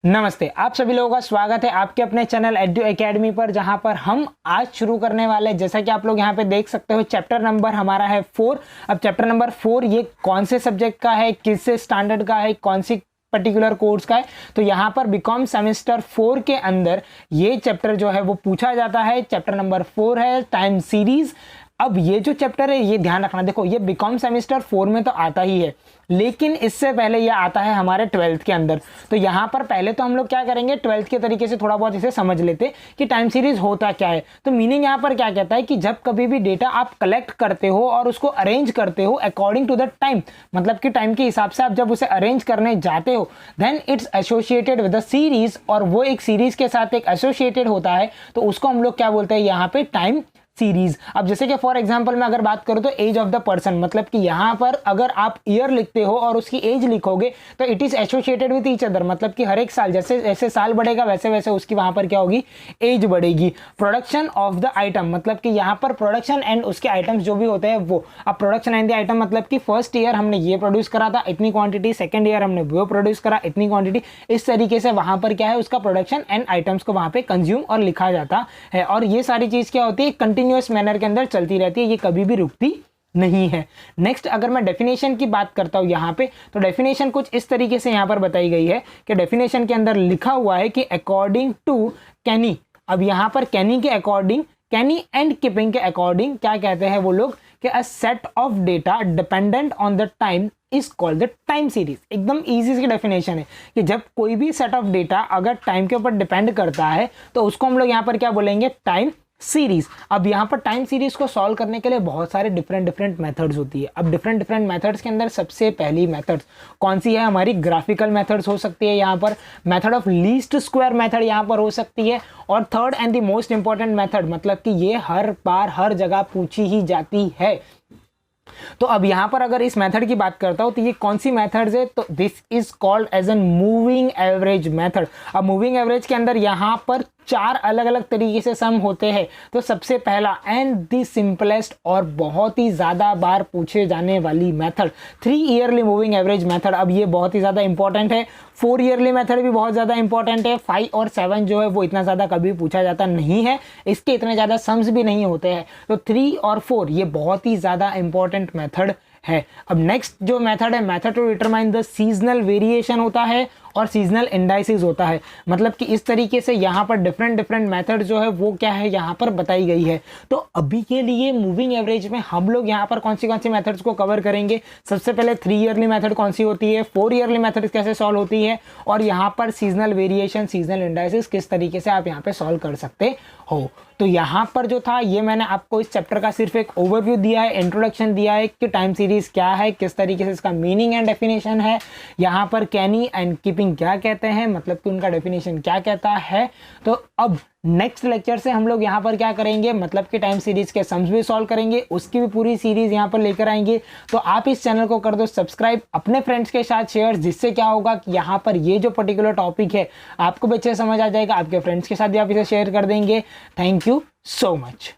नमस्ते, आप सभी लोगों का स्वागत है आपके अपने चैनल एडू एकेडमी पर, जहां पर हम आज शुरू करने वाले हैं। जैसा कि आप लोग यहां पे देख सकते हो, चैप्टर नंबर हमारा है 4। अब चैप्टर नंबर 4 ये कौन से सब्जेक्ट का है, किस स्टैंडर्ड का है, कौन सी पर्टिकुलर कोर्स का है, तो यहाँ पर बीकॉम सेमेस्टर 4 के अंदर ये चैप्टर जो है वो पूछा जाता है। चैप्टर नंबर 4 है टाइम सीरीज। अब ये जो चैप्टर है ये ध्यान रखना, देखो ये बीकॉम सेमेस्टर 4 में तो आता ही है, लेकिन इससे पहले ये आता है हमारे 12th के अंदर। तो यहाँ पर पहले तो हम लोग क्या करेंगे, 12th के तरीके से थोड़ा बहुत इसे समझ लेते कि टाइम सीरीज होता क्या है। तो मीनिंग यहाँ पर क्या कहता है कि जब कभी भी डेटा आप कलेक्ट करते हो और उसको अरेंज करते हो अकॉर्डिंग टू द टाइम, मतलब कि टाइम के हिसाब से आप जब उसे अरेंज करने जाते हो, then it's associated with the series, और वो एक सीरीज के साथ एक एसोसिएटेड होता है, तो उसको हम लोग क्या बोलते हैं यहाँ पे, टाइम सीरीज। अब जैसे कि फॉर एग्जांपल मैं अगर बात करूं तो एज ऑफ द पर्सन, मतलब कि यहां पर अगर आप ईयर लिखते हो और उसकी एज लिखोगे तो it is associated with each other, मतलब कि हर एक साल जैसे जैसे साल बढ़ेगा वैसे वैसे उसकी वहां पर क्या होगी, एज बढ़ेगी। प्रोडक्शन ऑफ द आइटम, मतलब कि यहां पर प्रोडक्शन एंड उसके आइटम्स जो भी होते हैं वो। अब प्रोडक्शन एंड द आइटम मतलब कि फर्स्ट ईयर हमने ये प्रोड्यूस करा था इतनी क्वांटिटी, सेकंड ईयर हमने वो प्रोड्यूस करा इतनी क्वांटिटी, इस तरीके से वहां पर क्या है, उसका प्रोडक्शन एंड आइटम्स को वहां पे कंज्यूम और लिखा जाता है। और ये सारी चीज क्या होती है, कंटिन्यूअस मैनर के अंदर चलती रहती है, ये कभी भी रुकती नहीं है। नेक्स्ट अगर मैं डेफिनेशन की बात करता हूं यहाँ पे, तो डेफिनेशन कुछ इस तरीके से यहाँ पर बताई गई है कि डेफिनेशन के अंदर लिखा हुआ है कि अकॉर्डिंग टू कैनी। अब यहाँ पर कैनी के अकॉर्डिंग, कैनी एंड कीपिंग के अकॉर्डिंग क्या कहते हैं वो लोग कि a set of data dependent on the time is called the time series. एकदम इजी सी डेफिनेशन है कि जब कोई भी सेट ऑफ डेटा अगर टाइम के ऊपर डिपेंड करता है तो उसको हम लोग यहाँ पर क्या बोलेंगे, टाइम सीरीज। अब यहाँ पर टाइम सीरीज को सॉल्व करने के लिए बहुत सारे डिफरेंट मेथड्स होती है। अब डिफरेंट मेथड्स के अंदर सबसे पहली मेथड्स कौन सी है हमारी, ग्राफिकल मेथड्स हो सकती है, यहाँ पर method of least square method यहाँ पर हो सकती है, और third and the most important method, मतलब कि ये हर बार हर जगह पूछी ही जाती है। तो अब यहां पर अगर इस मेथड की बात करता हूं तो ये कौन सी मेथड्स है, तो this is called as an moving average method. अब मूविंग एवरेज के अंदर यहां पर 4 अलग अलग तरीके से सम होते हैं। तो सबसे पहला एंड द सिंपलेस्ट और बहुत ही ज्यादा बार पूछे जाने वाली method 3 yearly moving average method. अब ये बहुत ही ज्यादा इंपॉर्टेंट है। 4 ईयरली मेथड भी बहुत ज्यादा इंपॉर्टेंट है। 5 और 7 जो है वो इतना ज्यादा कभी पूछा जाता नहीं है, इसके इतने ज्यादा सम्स भी नहीं होते हैं। तो 3 और 4 ये बहुत ही ज्यादा इंपॉर्टेंट मेथड है। अब नेक्स्ट जो मेथड है, method to determine the seasonal variation होता है और सीजनल इंडाइसिस होता है। मतलब कि इस तरीके से यहाँ पर डिफरेंट मेथड जो है वो क्या है यहाँ पर बताई गई है। तो अभी के लिए मूविंग एवरेज में हम लोग यहाँ पर कौन सी मेथड्स को कवर करेंगे। सबसे पहले 3 ईयरली मेथड कौन सी होती है, 4 ईयरली मेथड कैसे सॉल्व होती है, और यहाँ पर सीजनल वेरिएशन, सीजनल इंडाइसिस किस तरीके से आप यहाँ पे सॉल्व कर सकते हो। तो यहाँ पर जो था ये मैंने आपको इस चैप्टर का सिर्फ एक ओवरव्यू दिया है, इंट्रोडक्शन दिया है कि टाइम सीरीज क्या है, किस तरीके से इसका मीनिंग एंड डेफिनेशन है, यहाँ पर कैनी एंड कीपिंग क्या कहते हैं, मतलब कि उनका डेफिनेशन क्या कहता है। तो अब नेक्स्ट लेक्चर से हम लोग यहाँ पर क्या करेंगे, मतलब कि टाइम सीरीज के सम्स भी सॉल्व करेंगे, उसकी भी पूरी सीरीज यहाँ पर लेकर आएंगे। तो आप इस चैनल को कर दो सब्सक्राइब, अपने फ्रेंड्स के साथ शेयर, जिससे क्या होगा कि यहाँ पर ये जो पर्टिकुलर टॉपिक है आपको भी अच्छे से समझ आ जाएगा, आपके फ्रेंड्स के साथ भी आप इसे शेयर कर देंगे। Thank you so much.